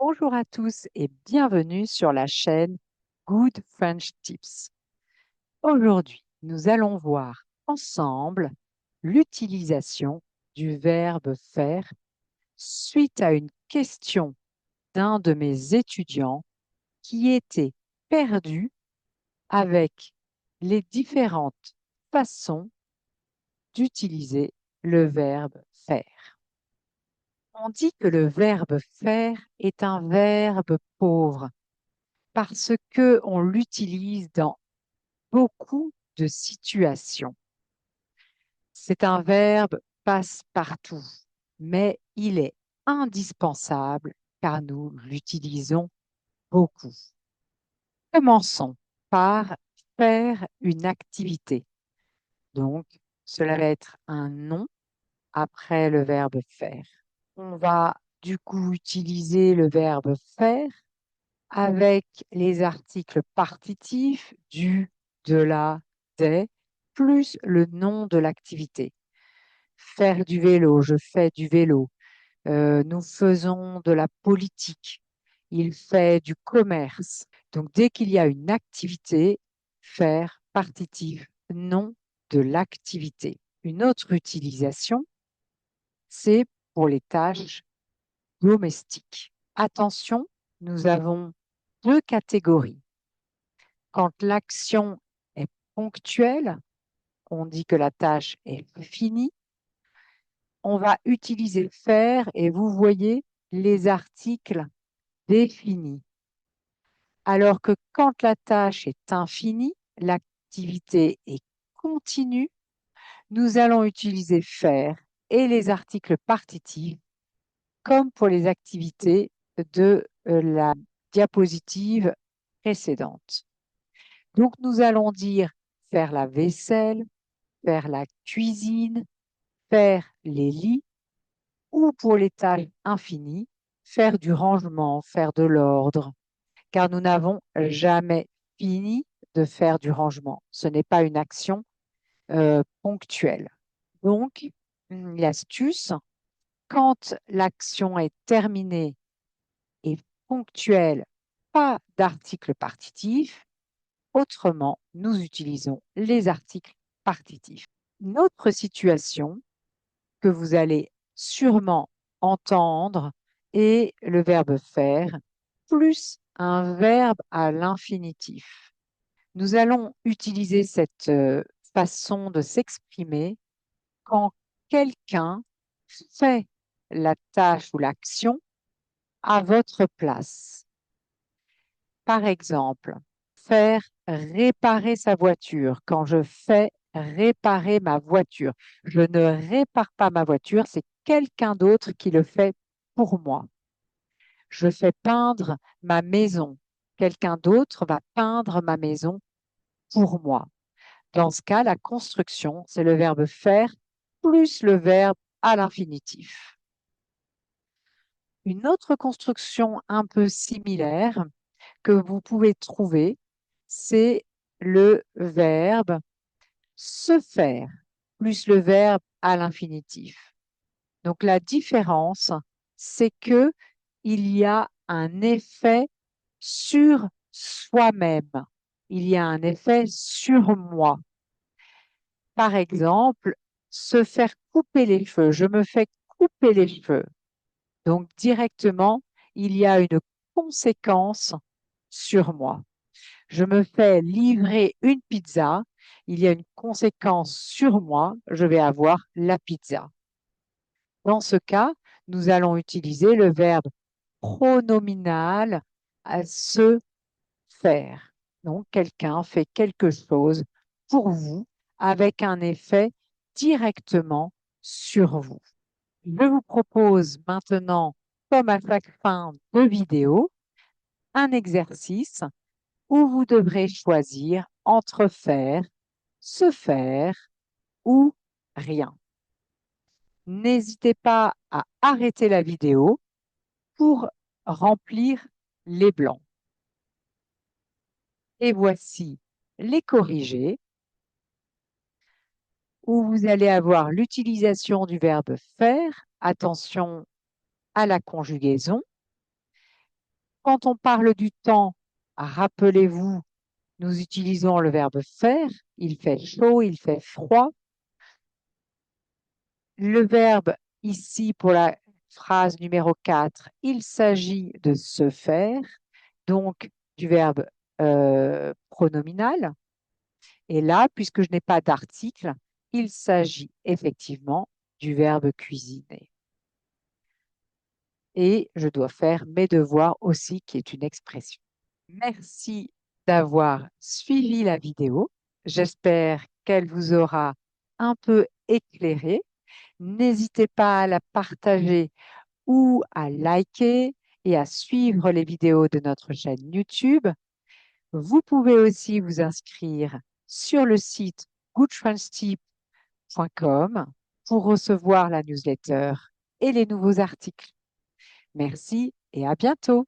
Bonjour à tous et bienvenue sur la chaîne Good French Tips. Aujourd'hui, nous allons voir ensemble l'utilisation du verbe faire suite à une question d'un de mes étudiants qui était perdu avec les différentes façons d'utiliser le verbe faire. On dit que le verbe faire est un verbe pauvre parce que on l'utilise dans beaucoup de situations. C'est un verbe passe-partout, mais il est indispensable car nous l'utilisons beaucoup. Commençons par faire une activité. Donc, cela va être un nom après le verbe faire. On va du coup utiliser le verbe faire avec les articles partitifs du, de la, des, plus le nom de l'activité. Faire du vélo, je fais du vélo. Nous faisons de la politique. Il fait du commerce. Donc, dès qu'il y a une activité, faire partitif, nom de l'activité. Une autre utilisation, c'est pour les tâches domestiques. Attention, nous avons deux catégories. Quand l'action est ponctuelle, on dit que la tâche est finie. On va utiliser faire et vous voyez les articles définis. Alors que quand la tâche est infinie, l'activité est continue, nous allons utiliser faire et les articles partitifs comme pour les activités de la diapositive précédente. Donc, nous allons dire faire la vaisselle, faire la cuisine, faire les lits ou pour les tâches infinies, faire du rangement, faire de l'ordre, car nous n'avons jamais fini de faire du rangement. Ce n'est pas une action ponctuelle. Donc, l'astuce, quand l'action est terminée et ponctuelle, pas d'article partitif, autrement, nous utilisons les articles partitifs. Une autre situation que vous allez sûrement entendre est le verbe faire plus un verbe à l'infinitif. Nous allons utiliser cette façon de s'exprimer quand quelqu'un fait la tâche ou l'action à votre place. Par exemple, faire réparer sa voiture. Quand je fais réparer ma voiture, je ne répare pas ma voiture, c'est quelqu'un d'autre qui le fait pour moi. Je fais peindre ma maison. Quelqu'un d'autre va peindre ma maison pour moi. Dans ce cas, la construction, c'est le verbe faire plus le verbe à l'infinitif. Une autre construction un peu similaire que vous pouvez trouver, c'est le verbe se faire plus le verbe à l'infinitif. Donc la différence, c'est que il y a un effet sur soi-même. Il y a un effet sur moi. Par exemple, se faire couper les cheveux. Je me fais couper les cheveux. Donc directement, il y a une conséquence sur moi. Je me fais livrer une pizza, il y a une conséquence sur moi, je vais avoir la pizza. Dans ce cas, nous allons utiliser le verbe pronominal à se faire. Donc, quelqu'un fait quelque chose pour vous avec un effet directement sur vous. Je vous propose maintenant, comme à chaque fin de vidéo, un exercice où vous devrez choisir entre faire, se faire ou rien. N'hésitez pas à arrêter la vidéo pour remplir les blancs. Et voici les corrigés où vous allez avoir l'utilisation du verbe faire. Attention à la conjugaison. Quand on parle du temps, rappelez-vous, nous utilisons le verbe faire. Il fait chaud, il fait froid. Le verbe ici pour la phrase numéro 4, il s'agit de se faire, donc du verbe pronominal. Et là, puisque je n'ai pas d'article, il s'agit effectivement du verbe cuisiner. Et je dois faire mes devoirs aussi, qui est une expression. Merci d'avoir suivi la vidéo. J'espère qu'elle vous aura un peu éclairé. N'hésitez pas à la partager ou à liker et à suivre les vidéos de notre chaîne YouTube. Vous pouvez aussi vous inscrire sur le site goodfriendstip.com pour recevoir la newsletter et les nouveaux articles. Merci et à bientôt.